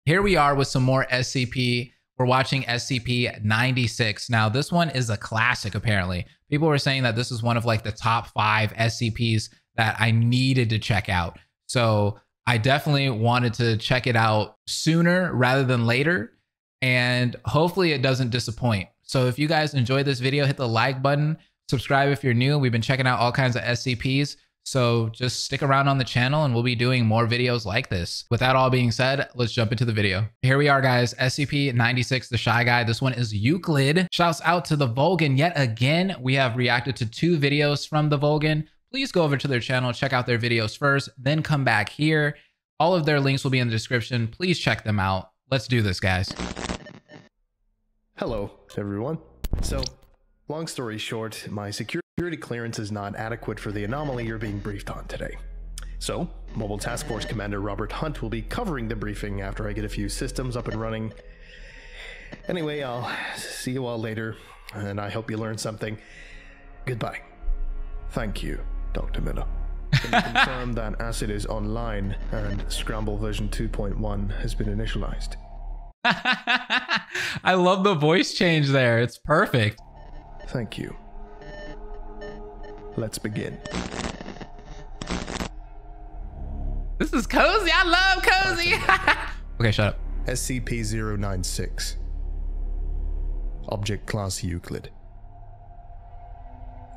Here we are with some more SCP. We're watching SCP-096. Now, this one is a classic, apparently. People were saying that this is one of like the top 5 SCPs that I needed to check out. So I definitely wanted to check it out sooner rather than later. And hopefully it doesn't disappoint. So if you guys enjoyed this video, hit the like button, subscribe if you're new. We've been checking out all kinds of SCPs. So just stick around on the channel and we'll be doing more videos like this. With that all being said, let's jump into the video. Here we are, guys. SCP-096, the Shy Guy. This one is Euclid. Shouts out to the Vulcan yet again. We have reacted to 2 videos from the Vulcan. Please go over to their channel, check out their videos first, then come back here. All of their links will be in the description. Please check them out. Let's do this, guys. Hello, everyone. So, long story short, my security clearance is not adequate for the anomaly you're being briefed on today. So, Mobile Task Force Commander Robert Hunt will be covering the briefing after I get a few systems up and running. Anyway, I'll see you all later, and I hope you learned something. Goodbye. Thank you, Dr. Miller. Can you confirm that ACID is online and Scramble version 2.1 has been initialized? I love the voice change there. It's perfect. Thank you. Let's begin. This is cozy. I love cozy. Okay, shut up. SCP-096. Object Class Euclid.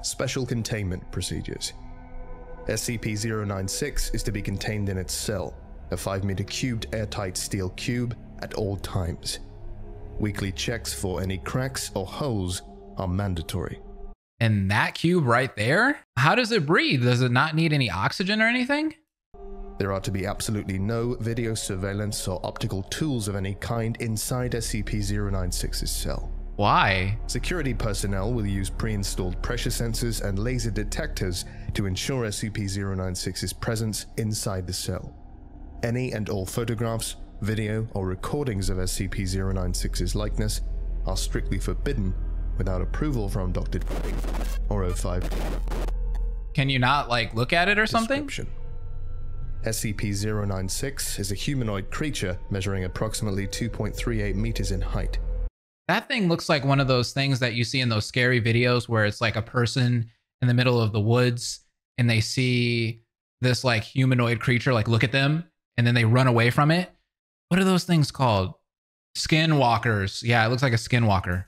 Special Containment Procedures. SCP-096 is to be contained in its cell, a 5-meter cubed airtight steel cube at all times. Weekly checks for any cracks or holes are mandatory. And that cube right there? How does it breathe? Does it not need any oxygen or anything? There are to be absolutely no video surveillance or optical tools of any kind inside SCP-096's cell. Why? Security personnel will use pre-installed pressure sensors and laser detectors to ensure SCP-096's presence inside the cell. Any and all photographs, video, or recordings of SCP-096's likeness are strictly forbidden without approval from Dr. or 05. Can you not like look at it or something? SCP-096 is a humanoid creature measuring approximately 2.38 meters in height. That thing looks like one of those things that you see in those scary videos where it's like a person in the middle of the woods and they see this like humanoid creature like look at them and then they run away from it. What are those things called? Skinwalkers. Yeah, it looks like a skinwalker.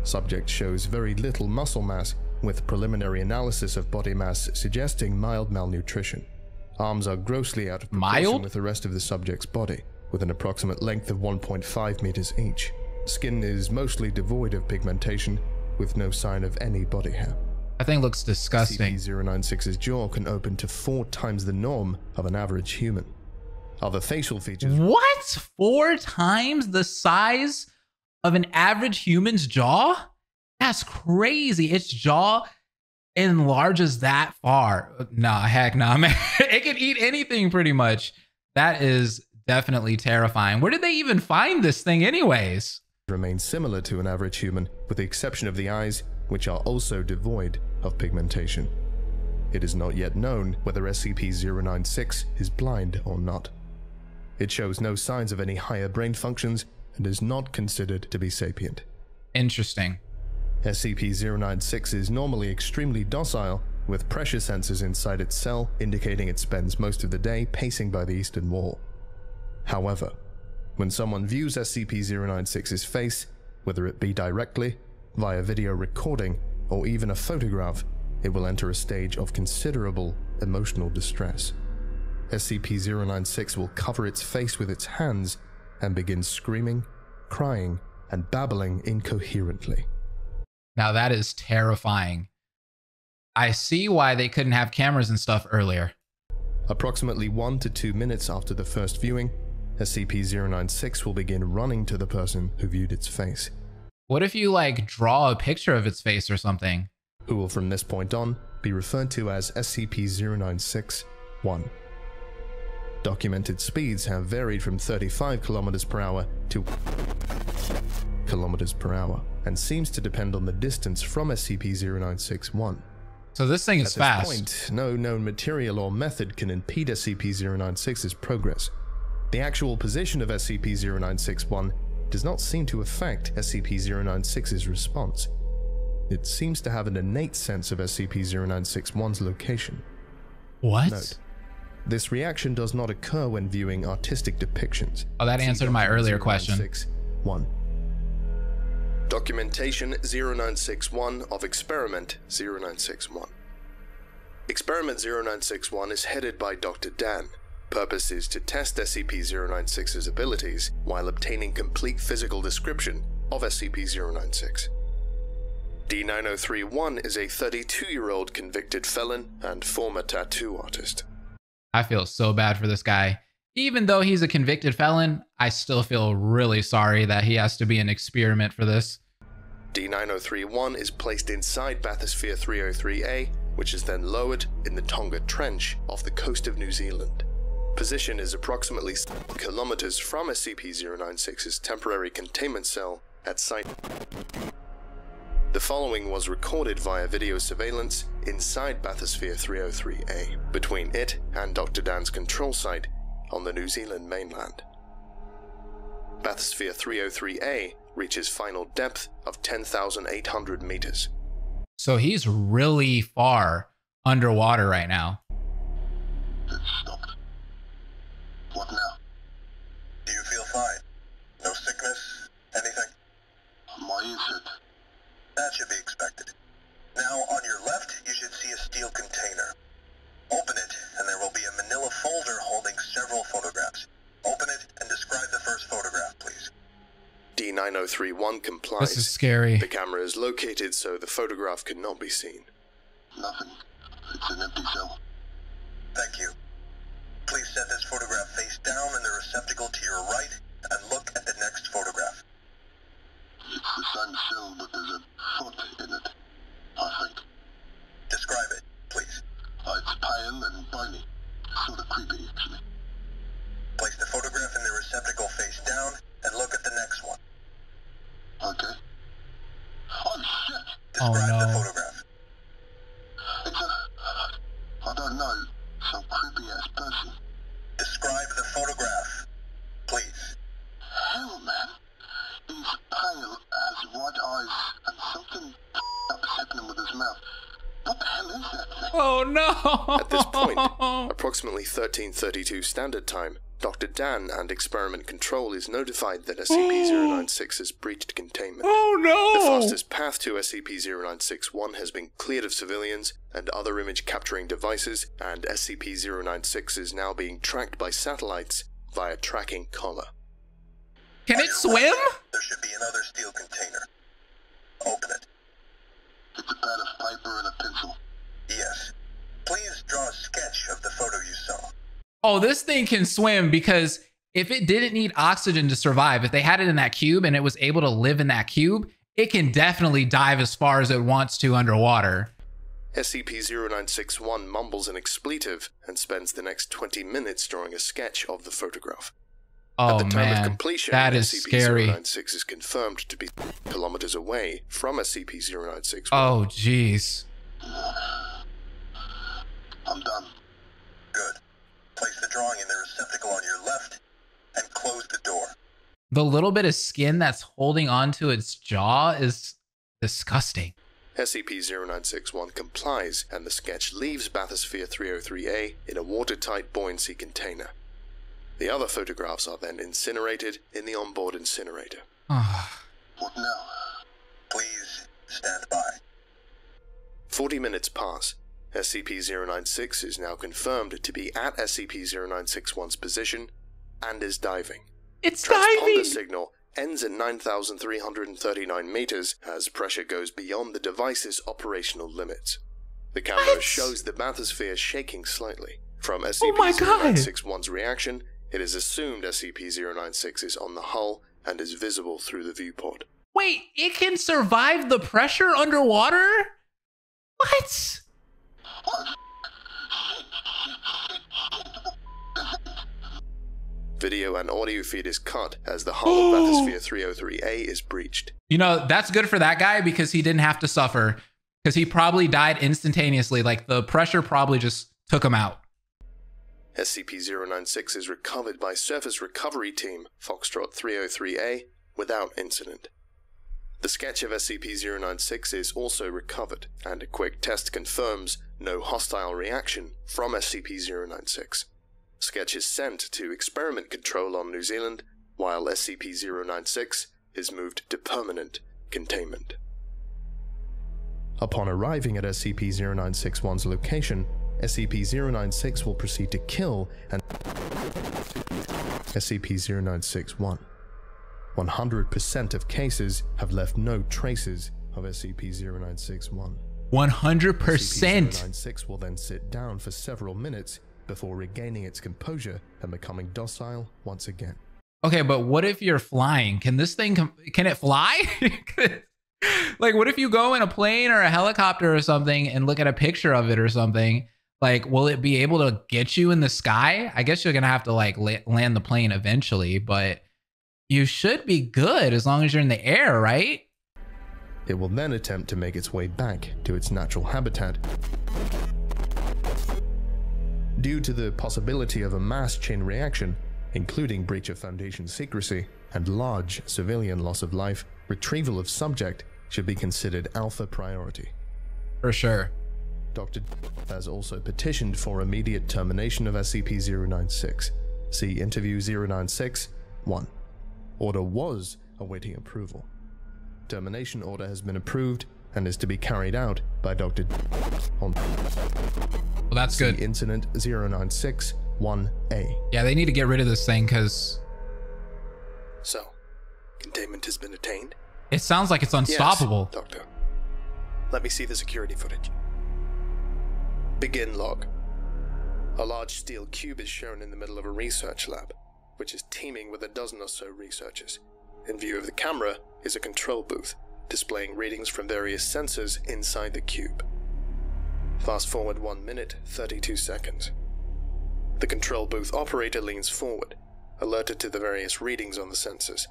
Subject shows very little muscle mass, with preliminary analysis of body mass suggesting mild malnutrition. Arms are grossly out of proportion with the rest of the subject's body, with an approximate length of 1.5 meters each. Skin is mostly devoid of pigmentation, with no sign of any body hair. That thing looks disgusting. SCP-096's jaw can open to 4 times the norm of an average human. Other facial features... What? 4 times the size of an average human's jaw? That's crazy. Its jaw enlarges that far. Nah, heck nah, man. It can eat anything pretty much. That is definitely terrifying. Where did they even find this thing anyways? Remains similar to an average human, with the exception of the eyes, which are also devoid of pigmentation. It is not yet known whether SCP-096 is blind or not. It shows no signs of any higher brain functions and is not considered to be sapient. Interesting. SCP-096 is normally extremely docile, with pressure sensors inside its cell indicating it spends most of the day pacing by the eastern wall. However, when someone views SCP-096's face, whether it be directly, via video recording, or even a photograph, it will enter a stage of considerable emotional distress. SCP-096 will cover its face with its hands and begin screaming, crying, and babbling incoherently. Now that is terrifying. I see why they couldn't have cameras and stuff earlier. Approximately 1 to 2 minutes after the first viewing, SCP-096 will begin running to the person who viewed its face. What if you like draw a picture of its face or something? Who will from this point on be referred to as SCP-096-1. Documented speeds have varied from 35 km per hour to km per hour, and seems to depend on the distance from SCP-096-1. So this thing is fast. At this point, no known material or method can impede SCP-096's progress. The actual position of SCP-096-1 does not seem to affect SCP-096's response. It seems to have an innate sense of SCP-096-1's location. What? Note, this reaction does not occur when viewing artistic depictions. Oh, that answered my earlier question. 096-1. Documentation 0961 of Experiment 0961. Experiment 0961 is headed by Dr. Dan. Purpose is to test SCP-096's abilities while obtaining complete physical description of SCP-096. D9031 is a 32-year-old convicted felon and former tattoo artist. I feel so bad for this guy. Even though he's a convicted felon, I still feel really sorry that he has to be an experiment for this. D9031 is placed inside Bathysphere 303A, which is then lowered in the Tonga Trench off the coast of New Zealand. Position is approximately 7 kilometers from SCP-096's temporary containment cell at site. The following was recorded via video surveillance inside Bathysphere 303A, between it and Dr. Dan's control site on the New Zealand mainland. Bathysphere 303A reaches final depth of 10,800 meters. So he's really far underwater right now. It stopped. What now? Do you feel fine? No sickness? Anything? My ears hurt. That should be expected. Now, on your left, you should see a steel container. Open it, and there will be a manila folder holding several photographs. Open it and describe the first photograph, please. D9031 complies. This is scary. The camera is located so the photograph cannot be seen. Nothing. It's an empty cell. It's the same cell, but there's a foot in it, I think. Describe it, please. It's pale and bony. Sort of creepy, actually. Place the photograph in the receptacle face down and look at the next one. Okay. Oh, shit! Describe the photograph. It's I don't know, some creepy-ass person. Describe the photograph, please. Hell, man. He's pale, has white eyes, and something up is happening with his mouth. What the hell is that thing? Oh no! At this point, approximately 1332 Standard Time, Dr. Dan and Experiment Control is notified that SCP-096 has breached containment. Oh no! The fastest path to SCP-096-1 has been cleared of civilians and other image-capturing devices, and SCP-096 is now being tracked by satellites via tracking collar. Can it swim? There should be another steel container. Open it. It's a pad of paper and a pencil. Yes. Please draw a sketch of the photo you saw. Oh, this thing can swim, because if it didn't need oxygen to survive, if they had it in that cube and it was able to live in that cube, it can definitely dive as far as it wants to underwater. SCP-096-1 mumbles an expletive and spends the next 20 minutes drawing a sketch of the photograph. Oh At the time man, of completion, that is scary. SCP-096 is confirmed to be kilometers away from SCP-096-1. Oh jeez. I'm done. Good. Place the drawing in the receptacle on your left and close the door. The little bit of skin that's holding onto its jaw is disgusting. SCP-096-1 complies, and the sketch leaves Bathysphere 303A in a watertight buoyancy container. The other photographs are then incinerated in the onboard incinerator. What now? Please stand by. 40 minutes pass. SCP-096 is now confirmed to be at SCP-096-1's position and is diving. It's Transponder diving! signal ends at 9,339 meters as pressure goes beyond the device's operational limits. The camera shows the bathysphere shaking slightly. From SCP-096-1's reaction, it is assumed SCP-096 is on the hull and is visible through the viewport. Wait, it can survive the pressure underwater? What? Video and audio feed is cut as the hull of Bathysphere 303A is breached. You know, that's good for that guy because he didn't have to suffer, because he probably died instantaneously. Like, the pressure probably just took him out. SCP-096 is recovered by Surface Recovery Team Foxtrot 303A without incident. The sketch of SCP-096 is also recovered, and a quick test confirms no hostile reaction from SCP-096. Sketch is sent to Experiment Control on New Zealand, while SCP-096 is moved to permanent containment. Upon arriving at SCP-0961's location, SCP-096 will proceed to kill and SCP-0961. 100% of cases have left no traces of SCP-0961. 100%. SCP-096 will then sit down for several minutes before regaining its composure and becoming docile once again. Okay, but what if you're flying? Can this thing, can it fly? Like, what if you go in a plane or a helicopter or something and look at a picture of it or something? Like, will it be able to get you in the sky? I guess you're going to have to like land the plane eventually, but you should be good as long as you're in the air, right? It will then attempt to make its way back to its natural habitat. Due to the possibility of a mass chain reaction, including breach of Foundation secrecy and large civilian loss of life, retrieval of subject should be considered alpha priority. For sure. Dr. has also petitioned for immediate termination of SCP-096. See Interview 096-1. Order was awaiting approval. Termination order has been approved and is to be carried out by Dr. on Well, that's good. Incident 096-1A. Yeah, they need to get rid of this thing because So, containment has been attained? it sounds like it's unstoppable. Yes, Doctor. Let me see the security footage. Begin log. A large steel cube is shown in the middle of a research lab, which is teeming with a dozen or so researchers. In view of the camera is a control booth, displaying readings from various sensors inside the cube. Fast forward 1 minute, 32 seconds. The control booth operator leans forward, alerted to the various readings on the sensors.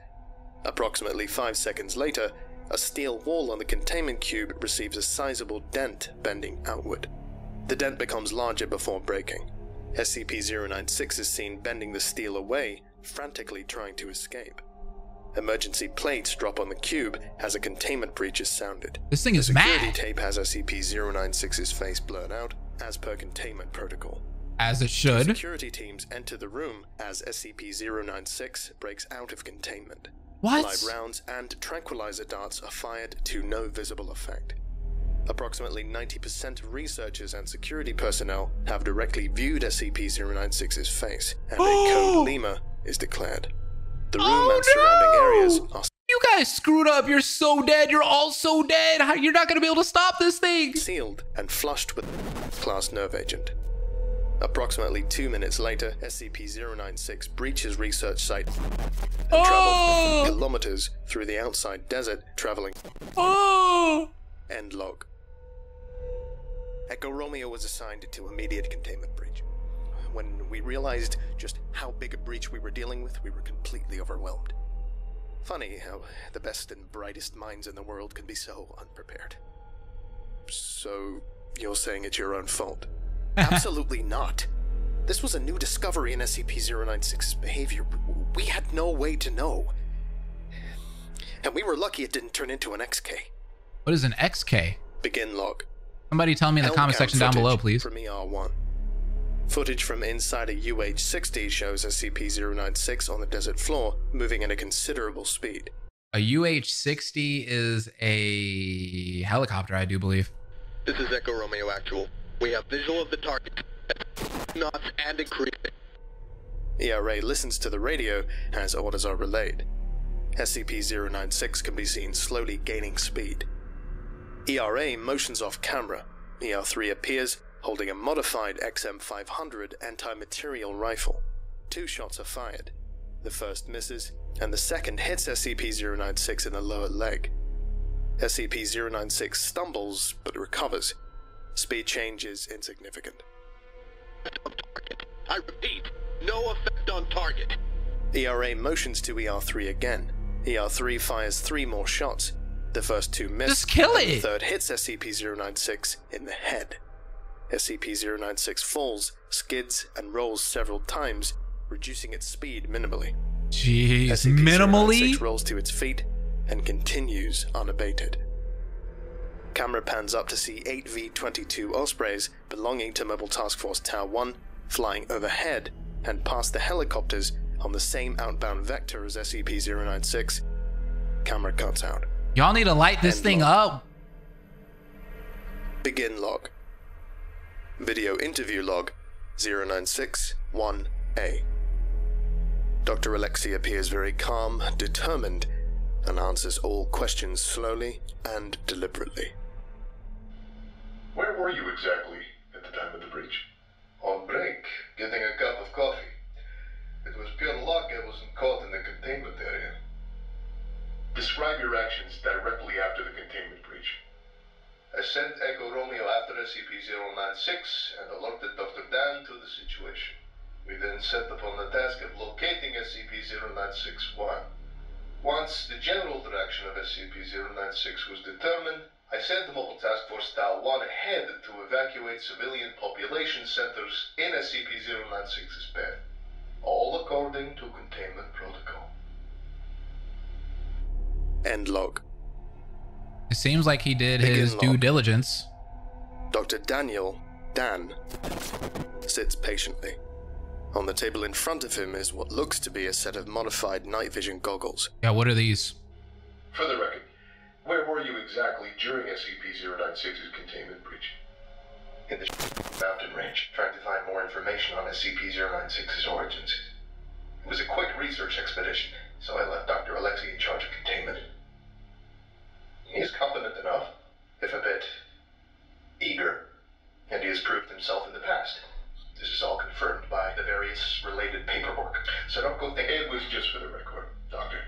Approximately 5 seconds later, a steel wall on the containment cube receives a sizable dent bending outward. The dent becomes larger before breaking. SCP-096 is seen bending the steel away, frantically trying to escape. Emergency plates drop on the cube as a containment breach is sounded. This thing is the security mad. tape has SCP-096's face blurred out, as per containment protocol. As it should. Security teams enter the room as SCP-096 breaks out of containment. What? Live rounds and tranquilizer darts are fired to no visible effect. Approximately 90% of researchers and security personnel have directly viewed SCP-096's face, and a code Lima is declared. The room and surrounding areas are You guys screwed up. You're so dead. You're all so dead. You're not going to be able to stop this thing. sealed and flushed with class nerve agent. Approximately 2 minutes later, SCP-096 breaches research site and travels kilometers through the outside desert, traveling. End log. Echo Romeo was assigned to immediate containment breach. When we realized just how big a breach we were dealing with, we were completely overwhelmed. Funny how the best and brightest minds in the world can be so unprepared. So, you're saying it's your own fault? Absolutely not. This was a new discovery in SCP-096's behavior. We had no way to know. And we were lucky it didn't turn into an XK. What is an XK? Begin log. Somebody tell me in the comment section down below, please. From ER1. Footage from inside a UH-60 shows SCP-096 on the desert floor, moving at a considerable speed. A UH-60 is a helicopter, I do believe. This is Echo Romeo Actual. We have visual of the target. Knots and increasing. ERA listens to the radio as orders are relayed. SCP-096 can be seen slowly gaining speed. ERA motions off camera. ER3 appears, holding a modified XM500 anti-material rifle. 2 shots are fired. The first misses, and the second hits SCP-096 in the lower leg. SCP-096 stumbles, but recovers. Speed change is insignificant. On target. I repeat, no effect on target. ERA motions to ER3 again. ER3 fires 3 more shots. The first 2 miss. Just kill and it! The third hits SCP-096 in the head. SCP-096 falls, skids, and rolls several times, reducing its speed minimally. Jeez, SCP-096 minimally? rolls to its feet and continues unabated. Camera pans up to see 8 V-22 Ospreys belonging to Mobile Task Force Tower 1 flying overhead and past the helicopters on the same outbound vector as SCP-096. Camera cuts out. Y'all need to light this thing up. Begin log. Video interview log 096-1A. Dr. Alexei appears very calm, determined, and answers all questions slowly and deliberately. Where were you exactly at the time of the breach? On break, getting a cup of coffee. It was pure luck I wasn't caught in the containment area. Describe your actions directly after the containment breach. I sent Echo Romeo after SCP-096 and alerted Dr. Dan to the situation. We then set upon the task of locating SCP-096-1. Once the general direction of SCP-096 was determined, I sent the Mobile Task Force Tower 1 ahead to evacuate civilian population centers in SCP-096's path, all according to containment protocol. End log. It seems like he did Begin his log. due diligence. Dr. Dan, sits patiently. On the table in front of him is what looks to be a set of modified night vision goggles. Yeah, what are these? For the record, where were you exactly during SCP-096's containment breach? In the mountain range, trying to find more information on SCP-096's origins. It was a quick research expedition, so I left Dr. Alexei in charge of containment. He is competent enough, if a bit eager, and he has proved himself in the past. This is all confirmed by the various related paperwork, so don't go thinking it was just for the record, Doctor.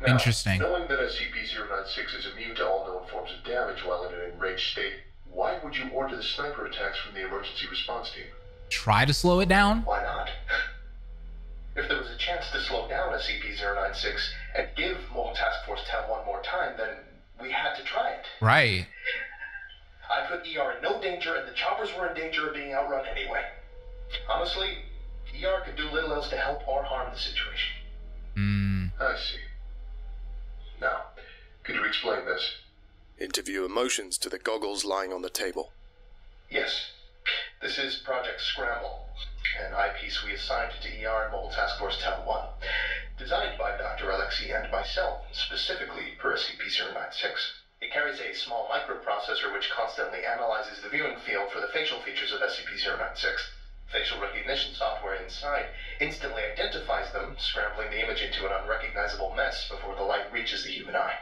Now, Interesting. Knowing that SCP-096 is immune to all known forms of damage while in an enraged state, why would you order the sniper attacks from the emergency response team? Try to slow it down? Why not? If there was a chance to slow down SCP-096 and give Mobile Task Force Town one more time, then we had to try it. Right. I put ER in no danger, and the choppers were in danger of being outrun anyway. Honestly, ER could do little else to help or harm the situation. I see. Now, could you explain this? Interviewer motions to the goggles lying on the table. Yes. This is Project Scramble, an eyepiece we assigned to ER and Mobile Task Force Town 1, designed by Dr. Alexei and myself, specifically for SCP-096. It carries a small microprocessor which constantly analyzes the viewing field for the facial features of SCP-096. Facial recognition software inside instantly identifies them, scrambling the image into an unrecognizable mess before the light reaches the human eye.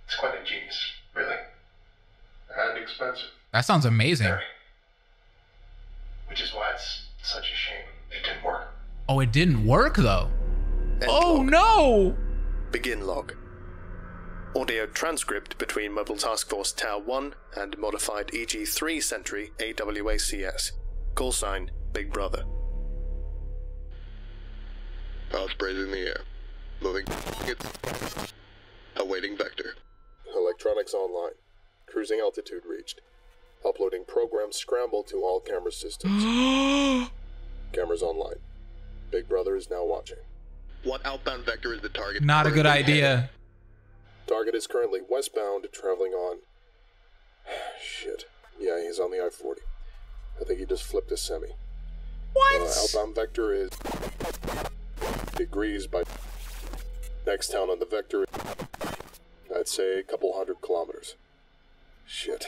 It's quite ingenious, really. And expensive. That sounds amazing. Very. Which is why it's such a shame it didn't work. Oh, it didn't work though. End Oh log. no! Begin log. Audio transcript between Mobile Task Force Tower 1 and Modified EG-3 Sentry AWACS. Call sign, Big Brother. Ospreys in the air. Moving. Awaiting vector. Electronics online. Cruising altitude reached. Uploading program Scramble to all camera systems. Cameras online. Big Brother is now watching. What outbound vector is the target? Not a good idea. Target is currently westbound, traveling on... Shit. Yeah, he's on the I-40. I think he just flipped a semi. What? Outbound vector is... degrees by... Next town on the vector... I'd say a couple 100 kilometers. Shit.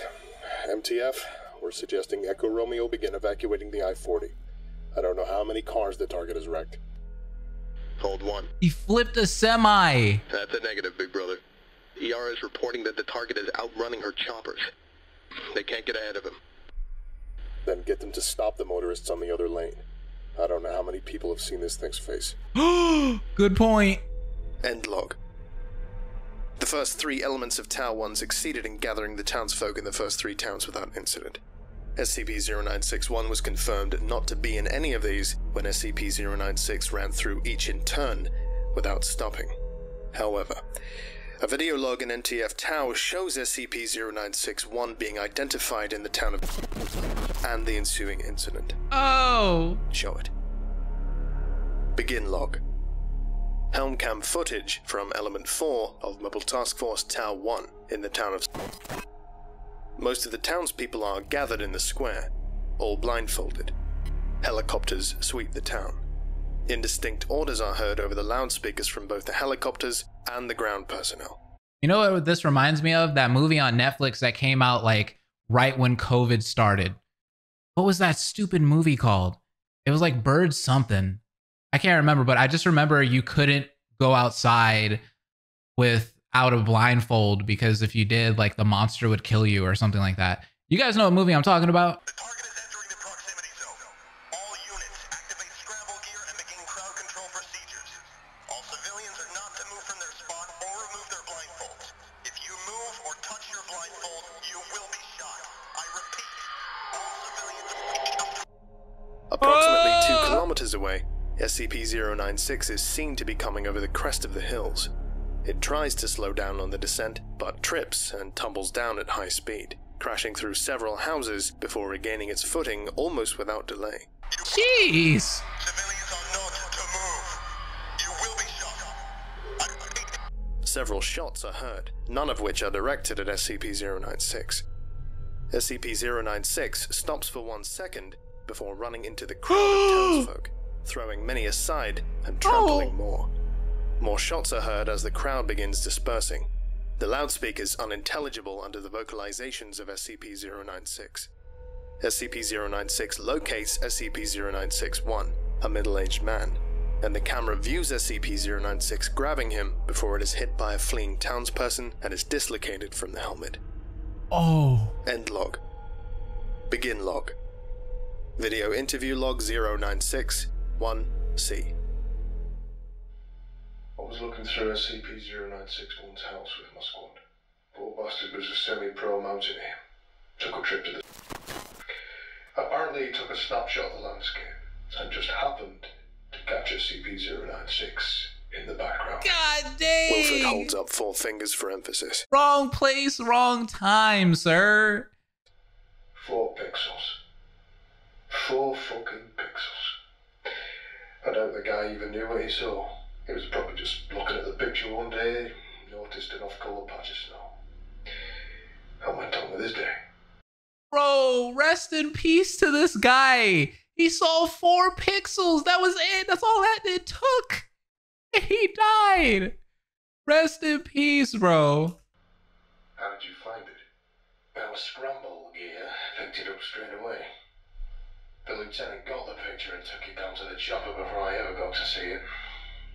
MTF, we're suggesting Echo Romeo begin evacuating the I-40. I don't know how many cars the target has wrecked. Hold 1. He flipped a semi. That's a negative, Big Brother. ER is reporting that the target is outrunning her choppers. They can't get ahead of him. Then get them to stop the motorists on the other lane. I don't know how many people have seen this thing's face. Good point. End log. The first 3 elements of Tower 1 succeeded in gathering the townsfolk in the first 3 towns without incident. SCP-0961 was confirmed not to be in any of these when SCP-096 ran through each in turn without stopping. However, A video log in NTF Tau shows SCP-096-1 being identified in the town of and the ensuing incident. Oh! Show it. Begin log. Helm cam footage from Element 4 of Mobile Task Force Tau 1 in the town of Most of the townspeople are gathered in the square, all blindfolded. Helicopters sweep the town. Indistinct orders are heard over the loudspeakers from both the helicopters and the ground personnel. You know what this reminds me of? That movie on Netflix that came out like right when COVID started. What was that stupid movie called? It was like Bird something. I can't remember, but I just remember you couldn't go outside without a blindfold because if you did, like the monster would kill you or something like that. You guys know what movie I'm talking about? The target is entering the proximity zone. All units activate scramble gear and begin crowd control procedures. All civilians are not to move from their spot or remove their blindfolds. If you move or touch your blindfold, you will be shot. I repeat, all civilians Approximately 2 kilometers away, SCP-096 is seen to be coming over the crest of the hills. It tries to slow down on the descent, but trips and tumbles down at high speed, crashing through several houses before regaining its footing almost without delay. Jeez! civilians are not to move. You will be shot. I repeat. Several shots are heard, none of which are directed at SCP-096. SCP-096 stops for 1 second before running into the crowd of townsfolk, throwing many aside and trampling more. More shots are heard as the crowd begins dispersing, the loudspeakers unintelligible under the vocalizations of SCP-096. SCP-096 locates SCP-096-1, a middle-aged man, and the camera views SCP-096 grabbing him before it is hit by a fleeing townsperson and is dislocated from the helmet. Oh. End log. Begin log. Video interview log 096-1C. I was looking through SCP-096-1's house with my squad. Poor bastard was a semi-pro mountaineer. Took a trip to the... Apparently he took a snapshot of the landscape and just happened to catch SCP-096 in the background. God dang! Wilfred holds up 4 fingers for emphasis. Wrong place, wrong time, sir. 4 pixels. 4 fucking pixels. I doubt the guy even knew what he saw. He was probably just looking at the picture one day, noticed an off-color patch of snow, and went on with his day. Bro, rest in peace to this guy. He saw 4 pixels. That was it. That's all that it took. He died. Rest in peace, bro. How did you find it? Our scramble gear picked it up straight away. The lieutenant got the picture and took it down to the chopper before I ever got to see it.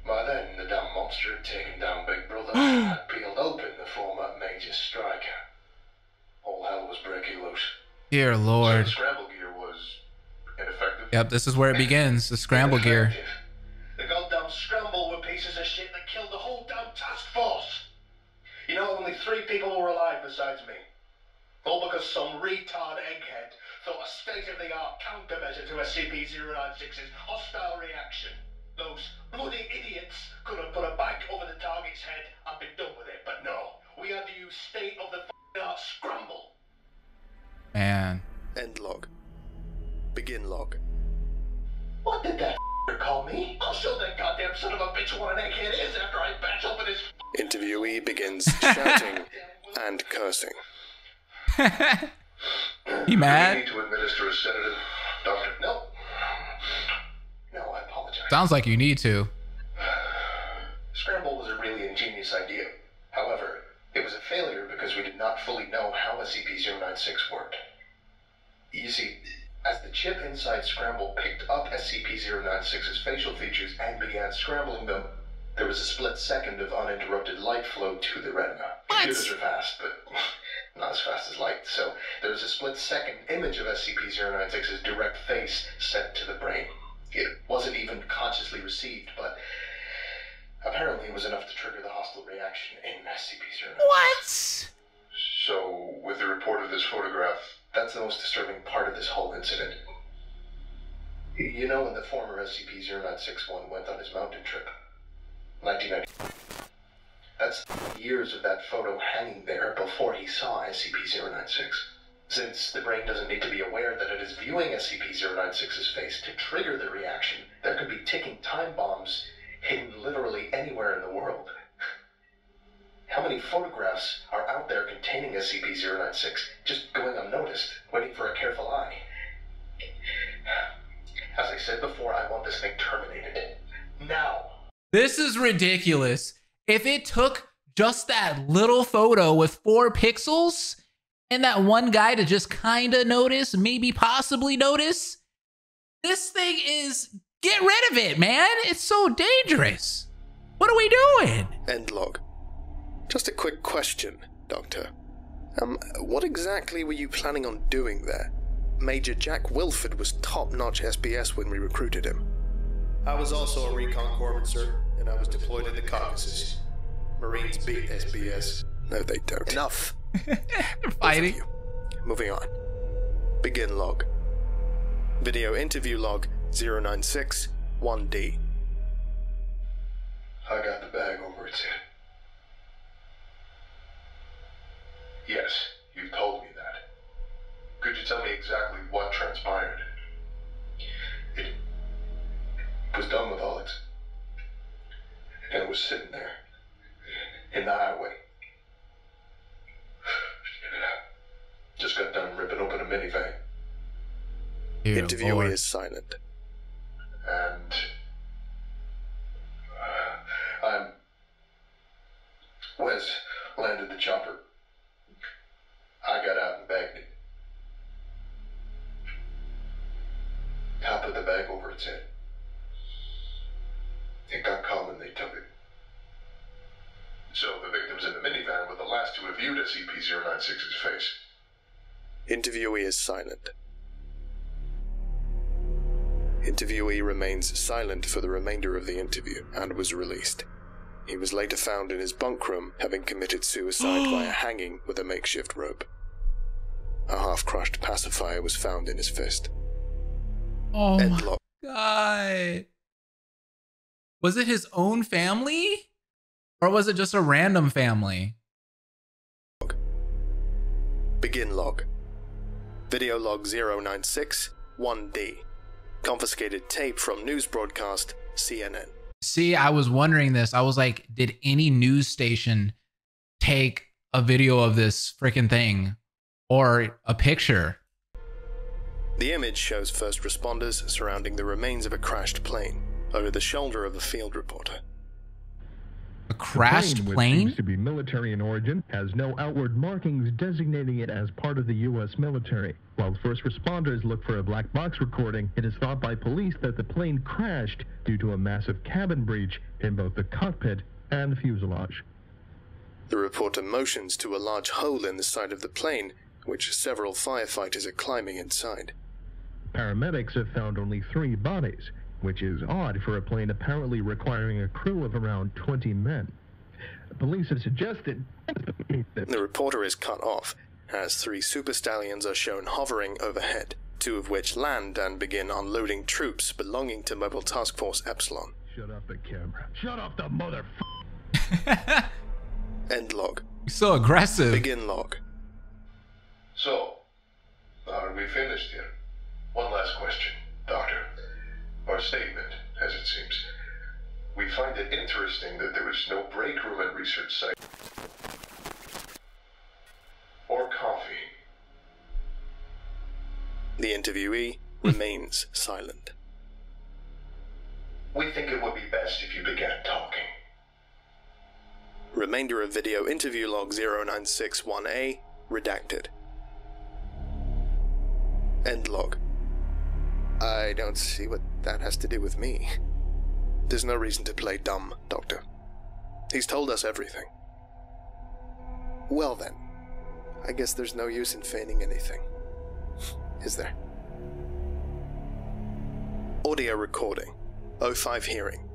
By then, the damn monster had taken down Big Brother and peeled open the former Major Striker. All hell was breaking loose. Dear So Lord. the scramble gear was ineffective. Yep, this is where it begins. The scramble gear. The goddamn scramble were pieces of shit that killed the whole damn task force. You know, only 3 people were alive besides me. All because some retard egghead thought a state-of-the-art countermeasure to SCP-096's hostile reaction. Those bloody idiots could have put a bag over the target's head and been done with it, but no. We had to use state-of-the-art scramble. Man. End log. Begin log. What did that call me? I'll show that goddamn son of a bitch what an egghead is after I bash open his... Interviewee begins shouting and cursing. He mad? We need to administer a sedative, Doctor. No. No, I apologize. Sounds like you need to. Scramble was a really ingenious idea. However, it was a failure because we did not fully know how SCP-096 worked. You see, as the chip inside Scramble picked up SCP-096's facial features and began scrambling them, there was a split second of uninterrupted light flow to the retina. Computers are fast, but not as fast as light, so there was a split second image of SCP-096's direct face sent to the brain. It wasn't even consciously received, but apparently it was enough to trigger the hostile reaction in SCP-096. What? So, with the report of this photograph, that's the most disturbing part of this whole incident. You know when the former SCP-096-1 went on his mountain trip? 1990. That's the years of that photo hanging there before he saw SCP-096. Since the brain doesn't need to be aware that it is viewing SCP-096's face to trigger the reaction, there could be ticking time bombs hidden literally anywhere in the world. How many photographs are out there containing SCP-096 just going unnoticed, waiting for a careful eye? As I said before, I want this thing terminated. Now. This is ridiculous. If it took just that little photo with 4 pixels and that one guy to just kind of notice, maybe possibly notice, this thing is, get rid of it, man. It's so dangerous. What are we doing? End log. Just a quick question, Doctor. What exactly were you planning on doing there? Major Jack Wilford was top-notch SBS when we recruited him. I was also a recon corpsman, sir, and I was deployed in the Caucasus. Marines beat SBS. No, they don't. Enough. They're fighting. Moving on. Begin log. Video interview log 096 1D. I got the bag over its head. Yes, you've told me that. Could you tell me exactly what transpired? It was done with all its... and it was sitting there, in the highway. Just got done ripping open a minivan. Interviewee is silent. And... Wes landed the chopper. I got out and bagged it. I put the bag over its head. It got calm and they took it. So the victims in the minivan were the last to have viewed SCP-096's face. Interviewee is silent. Interviewee remains silent for the remainder of the interview and was released. He was later found in his bunk room, having committed suicide via hanging with a makeshift rope. A half-crushed pacifier was found in his fist. Oh my God. Was it his own family? Or was it just a random family? Begin log. Video log 096 1D. Confiscated tape from news broadcast CNN. See, I was wondering this. I was like, did any news station take a video of this freaking thing or a picture? The image shows first responders surrounding the remains of a crashed plane over the shoulder of a field reporter. A crashed plane? Which seems to be military in origin, has no outward markings designating it as part of the U.S. military. While first responders look for a black box recording, it is thought by police that the plane crashed due to a massive cabin breach in both the cockpit and the fuselage. The reporter motions to a large hole in the side of the plane, which several firefighters are climbing inside. Paramedics have found only 3 bodies, which is odd for a plane apparently requiring a crew of around 20 men. Police have suggested... The reporter is cut off, as 3 super stallions are shown hovering overhead, 2 of which land and begin unloading troops belonging to Mobile Task Force Epsilon. Shut off the camera. Shut off the mother... End log. You're so aggressive. Begin log. So, are we finished here? One last question, Doctor. Or statement, as it seems. We find it interesting that there is no break room at research site. Or coffee. The interviewee remains silent. We think it would be best if you began talking. Remainder of video interview log 0961A redacted. End log. I don't see what that has to do with me. There's no reason to play dumb, Doctor. He's told us everything. Well then, I guess there's no use in feigning anything. Is there? Audio recording. 05 hearing.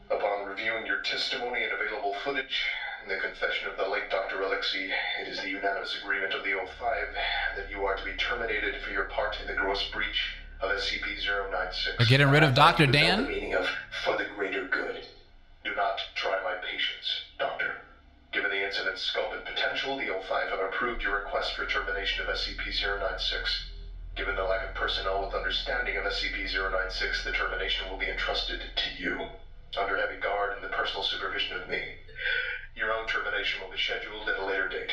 Upon reviewing your testimony and available footage, and the confession of the late Dr. Alexei, it is the unanimous agreement of the 05 that you are to be terminated for your part in the gross breach of SCP-096. They're getting rid of Dr. Dan? The meaning of for the greater good. Do not try my patience, Doctor. scope and potential, the O5 have approved your request for termination of SCP-096. Given the lack of personnel with understanding of SCP-096, the termination will be entrusted to you, under heavy guard and the personal supervision of me. Your own termination will be scheduled at a later date.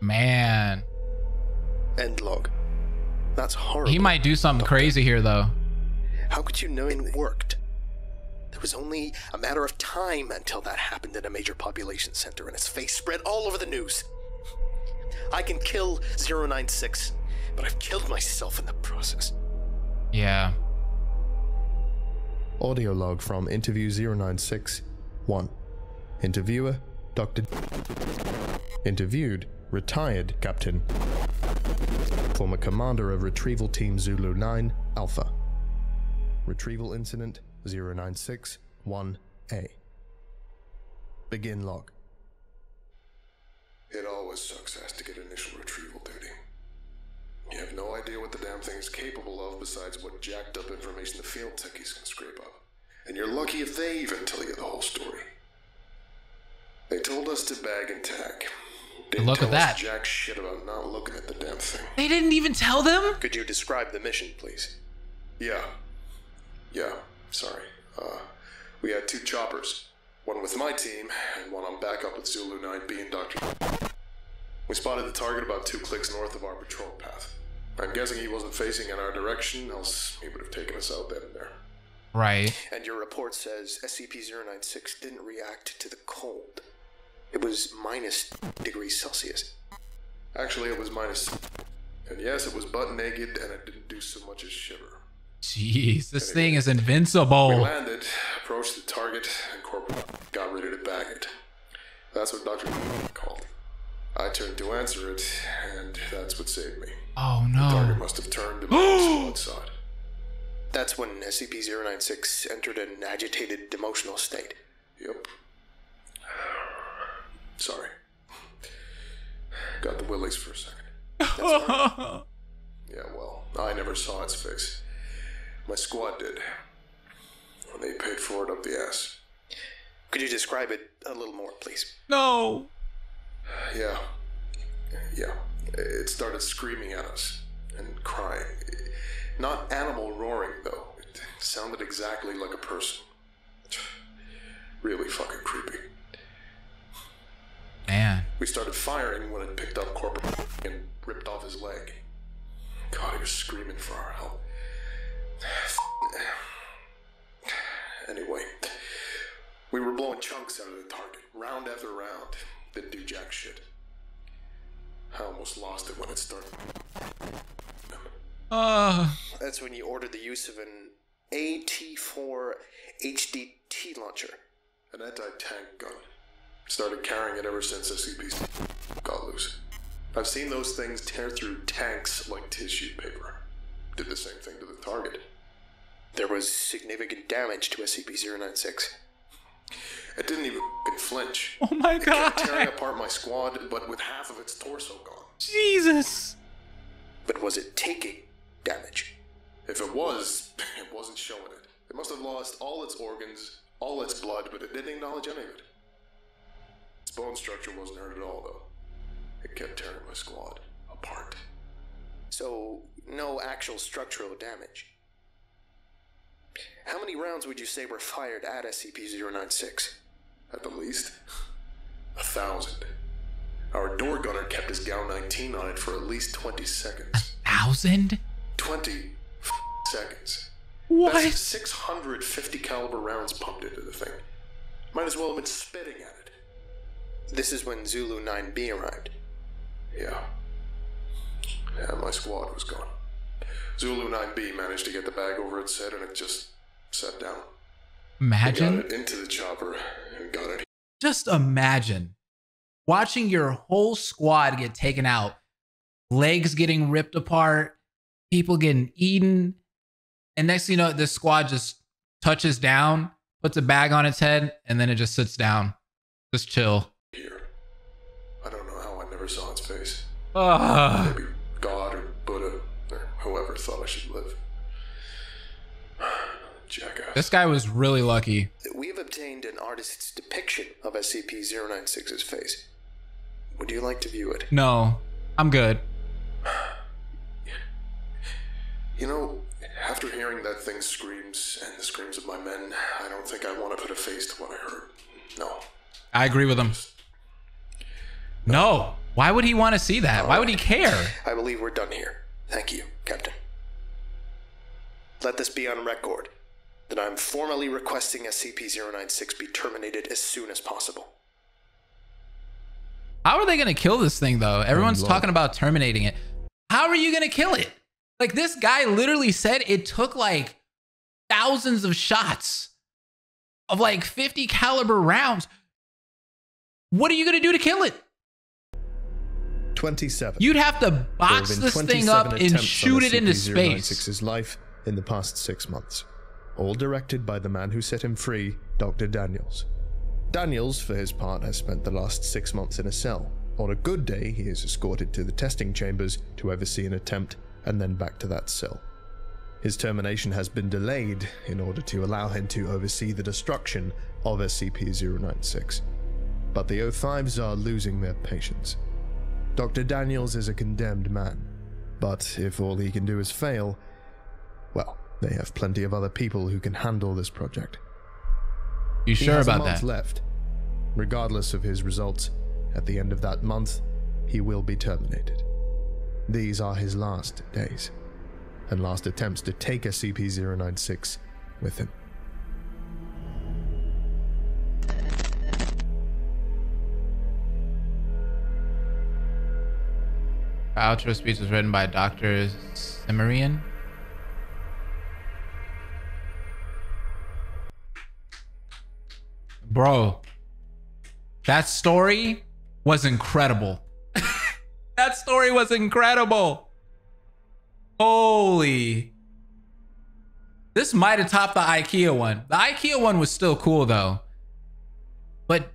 Man. End log. That's horrible. He might do something crazy here, though. How could you know it worked? There was only a matter of time until that happened in a major population center and its face spread all over the news. I can kill 096, but I've killed myself in the process. Yeah. Audio log from interview 096. 1. Interviewer, Dr. Interviewed, retired Captain. Former commander of Retrieval Team Zulu 9, Alpha. Retrieval Incident 096-1A. Begin log. It always sucks ass to get initial retrieval duty. You have no idea what the damn thing is capable of besides what jacked up information the field techies can scrape up. And you're lucky if they even tell you the whole story. They told us to bag and tag. Didn't Look at tell us that. jack shit about not looking at the damn thing. They didn't even tell them? Could you describe the mission, please? Yeah, sorry. We had 2 choppers. One with my team, and one on backup with Zulu 9B and Dr. We spotted the target about 2 clicks north of our patrol path. I'm guessing he wasn't facing in our direction, else he would have taken us out then and there. Right. And your report says SCP-096 didn't react to the cold. It was -°C. Actually, it was minus. And yes, it was butt naked, and it didn't do so much as shiver. Jeez, this thing is We invincible. landed, approached the target, and Corporal got ready to bag it. That's what Dr. called. I turned to answer it, and that's what saved me. Oh The target no. must have turned and moved squad. That's when SCP-096 entered an agitated emotional state. Yep. Sorry. Got the willies for a second. That's all right. Yeah, well, I never saw its face. My squad did. And they paid for it up the ass. Could you describe it a little more, please? No. Yeah. It started screaming at us and crying. Not animal roaring, though. It sounded exactly like a person. Really fucking creepy. Man. We started firing when it picked up Corporal and ripped off his leg. God, he was screaming for our help. Anyway, we were blowing chunks out of the target, round after round. Didn't do jack shit. I almost lost it when it started. That's when you ordered the use of an AT-4 HDT launcher. An anti-tank gun. Started carrying it ever since SCP got loose. I've seen those things tear through tanks like tissue paper. Did the same thing to the target. There was significant damage to SCP-096. It didn't even flinch. Oh my It god. kept tearing apart my squad, but with half of its torso gone. Jesus. But was it taking damage? If it was, it wasn't showing it. It must have lost all its organs, all its blood, but it didn't acknowledge any of it. Its bone structure wasn't hurt at all, though. It kept tearing my squad apart. So, no actual structural damage. How many rounds would you say were fired at SCP-096? At the least, 1,000. Our door gunner kept his GAU 19 on it for at least 20 seconds. 1,000? 20 seconds. What? That's 650 caliber rounds pumped into the thing. Might as well have been spitting at it. This is when Zulu 9B arrived. Yeah, my squad was gone. Zulu 9B managed to get the bag over its head and it just sat down. Imagine. We got it into the chopper and got it. Just imagine watching your whole squad get taken out, legs getting ripped apart, people getting eaten, and next thing you know, this squad just touches down, puts a bag on its head, and then it just sits down. Just chill. Here. I don't know how I never saw its face. Ugh. Maybe God or Buddha or whoever thought I should live. Jackass. This guy was really lucky. We have obtained an artist's depiction of SCP-096's face. Would you like to view it? No, I'm good. You know, after hearing that thing's screams and the screams of my men, I don't think I want to put a face to what I heard. No. I agree with him. No. Why would he want to see that? Why would he care? I believe we're done here. Thank you, Captain. Let this be on record that I'm formally requesting SCP-096 be terminated as soon as possible. How are they going to kill this thing, though? Everyone's talking about terminating it. How are you going to kill it? Like, this guy literally said it took like thousands of shots of like 50 caliber rounds. What are you going to do to kill it? 27. You'd have to box this thing up and shoot it into space. SCP-096's life in the past 6 months. All directed by the man who set him free, Dr. Daniels. Daniels, for his part, has spent the last 6 months in a cell. On a good day, he is escorted to the testing chambers to oversee an attempt and then back to that cell. His termination has been delayed in order to allow him to oversee the destruction of SCP-096. But the O5s are losing their patience. Dr. Daniels is a condemned man, but if all he can do is fail, well, they have plenty of other people who can handle this project. You sure about that? He has a month left. Regardless of his results, at the end of that month, he will be terminated. These are his last days, and last attempts to take SCP-096 with him. Outro speech was written by Dr. Cimmerian. Bro, that story was incredible. That story was incredible. Holy. This might have topped the IKEA one. The IKEA one was still cool though. But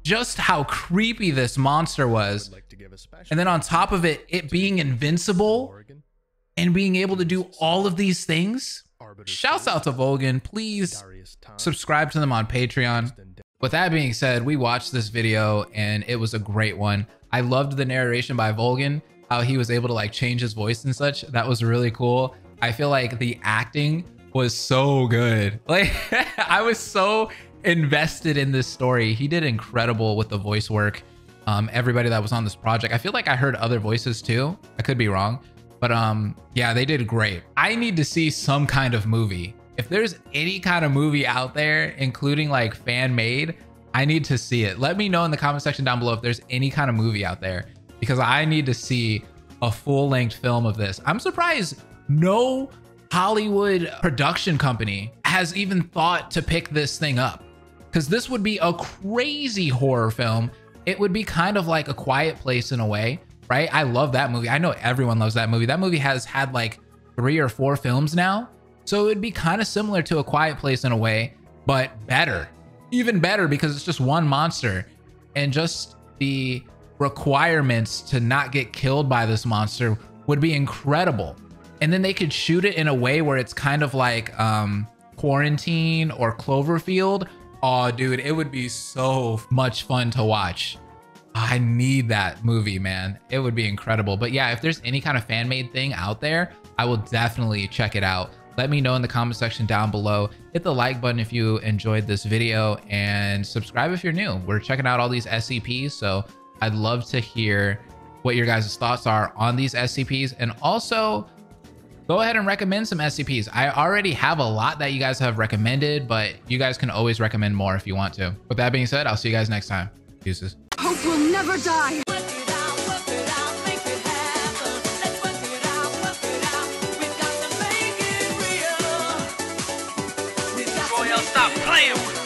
just how creepy this monster was. And then on top of it, it being invincible and being able to do all of these things. Shouts out to Volgan. Please subscribe to them on Patreon. With that being said, we watched this video and it was a great one. I loved the narration by Volgan, how he was able to like change his voice and such. That was really cool. I feel like the acting was so good. Like I was so invested in this story. He did incredible with the voice work. Everybody that was on this project, I feel like I heard other voices too. I could be wrong, but yeah, they did great. I need to see some kind of movie. If there's any kind of movie out there, including like fan made, I need to see it. Let me know in the comment section down below if there's any kind of movie out there, because I need to see a full-length film of this. I'm surprised no Hollywood production company has even thought to pick this thing up, because this would be a crazy horror film. It would be kind of like A Quiet Place in a way, right? I love that movie. I know everyone loves that movie. That movie has had like 3 or 4 films now. So it would be kind of similar to A Quiet Place in a way, but better. Even better, because it's just one monster. And just the requirements to not get killed by this monster would be incredible. And then they could shoot it in a way where it's kind of like Quarantine or Cloverfield. Oh, dude, it would be so much fun to watch. I need that movie, man. It would be incredible. But yeah, if there's any kind of fan-made thing out there, I will definitely check it out. Let me know in the comment section down below. Hit the like button if you enjoyed this video and subscribe if you're new. We're checking out all these SCPs, so I'd love to hear what your guys' thoughts are on these SCPs. And also, go ahead and recommend some SCPs. I already have a lot that you guys have recommended, but you guys can always recommend more if you want to. With that being said, I'll see you guys next time. Deuces. Hope will never die. Stop playing with me.